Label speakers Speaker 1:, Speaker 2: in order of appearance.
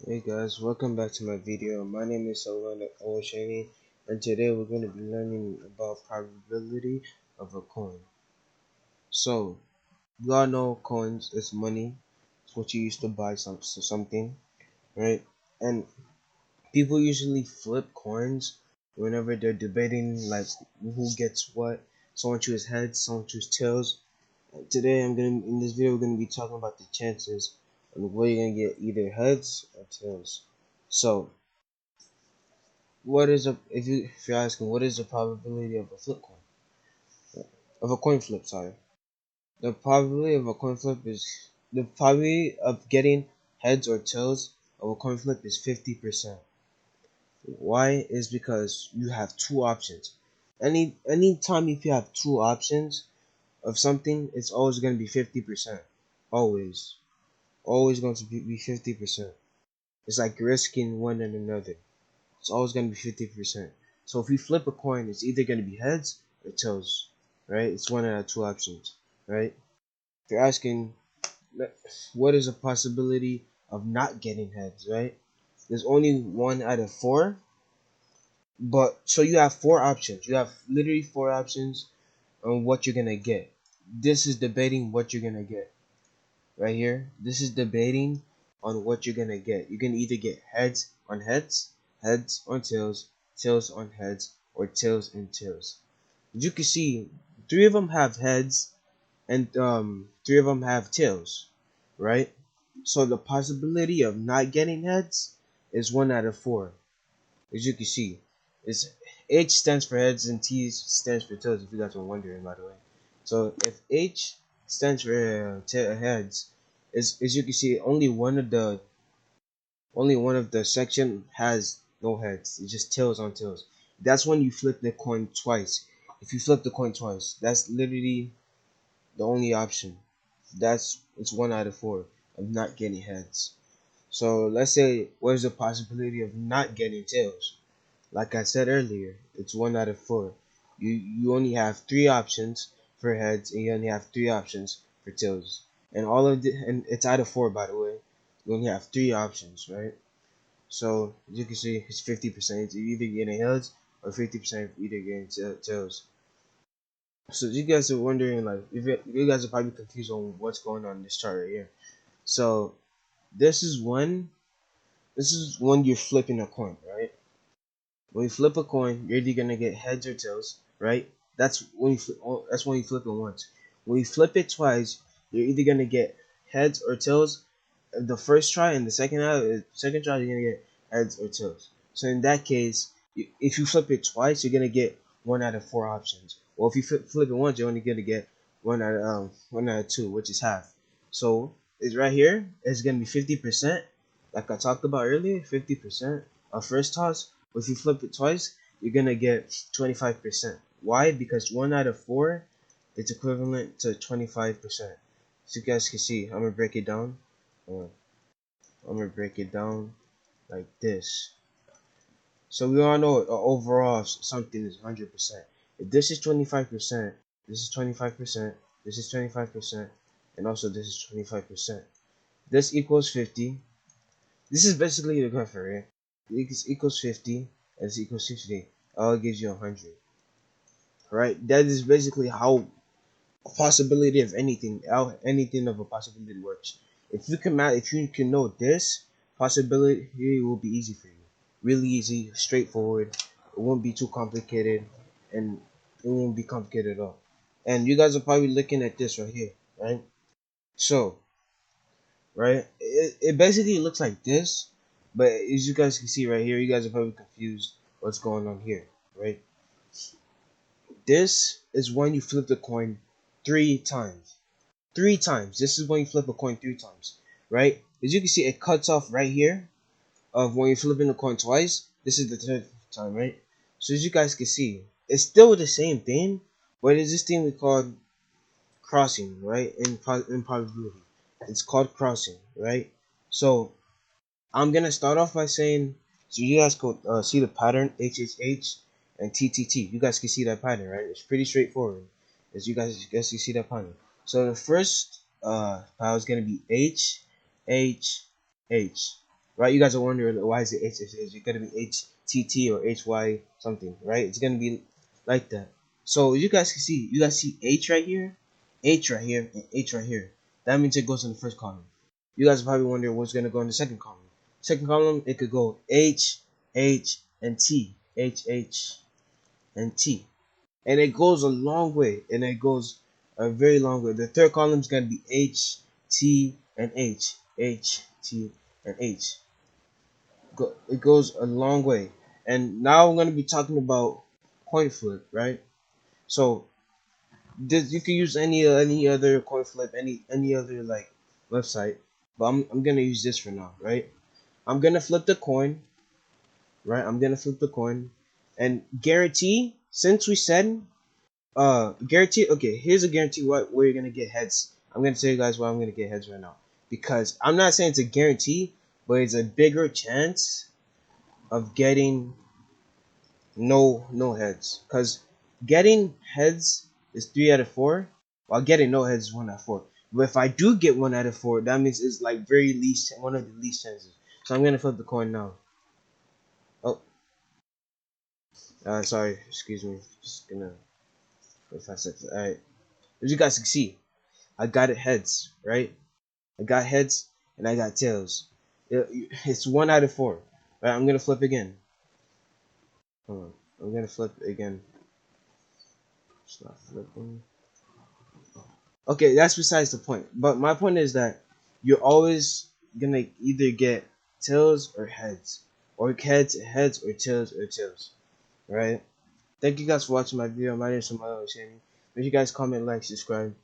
Speaker 1: Hey guys, welcome back to my video. My name is Solana Olashani, and today we're going to be learning about probability of a coin. So, you all know coins is money. It's what you used to buy something, right? And people usually flip coins whenever they're debating like who gets what. Someone chooses heads, someone chooses tails. Today in this video we're gonna be talking about the chances of where you're gonna get either heads or tails. So what is a if you're asking what is the probability of a flip coin, of a coin flip, sorry. The probability of a coin flip is the probability of getting heads or tails of a coin flip is 50%. Why? Is because you have two options. Any time if you have two options of something, it's always going to be 50%. Always going to be 50%. It's like risking one and another. It's always going to be 50%. So if you flip a coin, it's either going to be heads or tails, right? It's one out of two options, right? If you're asking what is a possibility of not getting heads, right? There's only one out of four, but so you have four options. You have literally four options on what you're going to get. This is debating what you're going to get right here. This is debating on what you're going to get. You can either get heads on heads, heads on tails, tails on heads, or tails and tails. As you can see, three of them have heads and three of them have tails, right? So the possibility of not getting heads is one out of four. As you can see, it's H stands for heads and T stands for tails. If you guys were wondering, by the way. So if H stands for heads, as you can see, only one of the section has no heads. It's just tails on tails. That's when you flip the coin twice. If you flip the coin twice, that's literally the only option. It's one out of four of not getting heads. So let's say where's the possibility of not getting tails? Like I said earlier, it's one out of four. You only have three options for heads, and you only have three options for tails. And it's out of four, by the way. You only have three options, right? So as you can see, it's 50%. You either getting heads or 50% either getting tails. So you guys are wondering, like, if you guys are probably confused on what's going on in this chart right here. So this is one. This is when you're flipping a coin, right? When you flip a coin, you're either gonna get heads or tails, right? That's when you flip it once. When you flip it twice, you're either gonna get heads or tails. The first try and the second try, you're gonna get heads or tails. So in that case, if you flip it twice, you're gonna get one out of four options. Well, if you flip it once, you're only gonna get one out of two, which is half. So it's right here. It's gonna be 50%, like I talked about earlier. 50% of first toss. If you flip it twice, you're gonna get 25%. Why? Because one out of four is equivalent to 25%. So you guys can see, I'm gonna break it down. Uh, I'm gonna break it down like this. So we all know overall something is 100%. If this is 25%, this is 25%, this is 25%, and also this is 25%. This equals 50. This is basically the graph, right? It equals 50, and this equals 50. All gives you 100. Right? That is basically how a possibility of anything, how anything of a possibility works. If you can know this possibility, it will be easy for you. Really easy, straightforward. It won't be too complicated, and it won't be complicated at all. And you guys are probably looking at this right here, right? So, right, it basically looks like this, but as you guys can see right here, you guys are probably confused what's going on here, right? This is when you flip the coin three times. Three times. This is when you flip a coin three times, right? As you can see, it cuts off right here of when you're flipping the coin twice. This is the third time, right? So as you guys can see, it's still the same thing, but it's this thing we call crossing, right? In probability, it's called crossing, right? So I'm gonna start off by saying, so you guys could see the pattern HHH and TTT. You guys can see that pattern, right? It's pretty straightforward. As you guys can see that pattern. So the first pile is gonna be H, H, H. right? You guys are wondering why is it H? It's gonna be HTT or HY something, right? It's gonna be like that. So you guys can see, you guys see H right here, and H right here. That means it goes in the first column. You guys are probably wondering what's gonna go in the second column. Second column, it could go H, H, and T, H, H, and T, and it goes a long way, and it goes a very long way. The third column is gonna be H, T, and H, H, T, and H. It goes a long way. And now I'm gonna be talking about coin flip, right? So this, you can use any other coin flip, any other like website, but I'm gonna use this for now, right? I'm gonna flip the coin, right? I'm gonna flip the coin, and guarantee. Since we said guarantee. Okay, here's a guarantee what where you're gonna get heads. I'm gonna tell you guys why I'm gonna get heads right now, because I'm not saying it's a guarantee, but it's a bigger chance of getting no heads, because getting heads is 3 out of 4, while getting no heads is 1 out of 4. But if I do get 1 out of 4, that means it's like very least, one of the least chances. So I'm gonna flip the coin now. Oh, sorry, excuse me. Just gonna wait 5 seconds. All right, as you guys can see, I got it heads, right? I got heads and I got tails. It's 1 out of 4. Right, I'm gonna flip again. Hold on, I'm gonna flip again. It's not flipping. Okay, that's besides the point. But my point is that you're always gonna either get tails or heads, or heads or tails, right? Thank you guys for watching my video. My name is Samuel Shani. Make sure you guys comment, like, subscribe.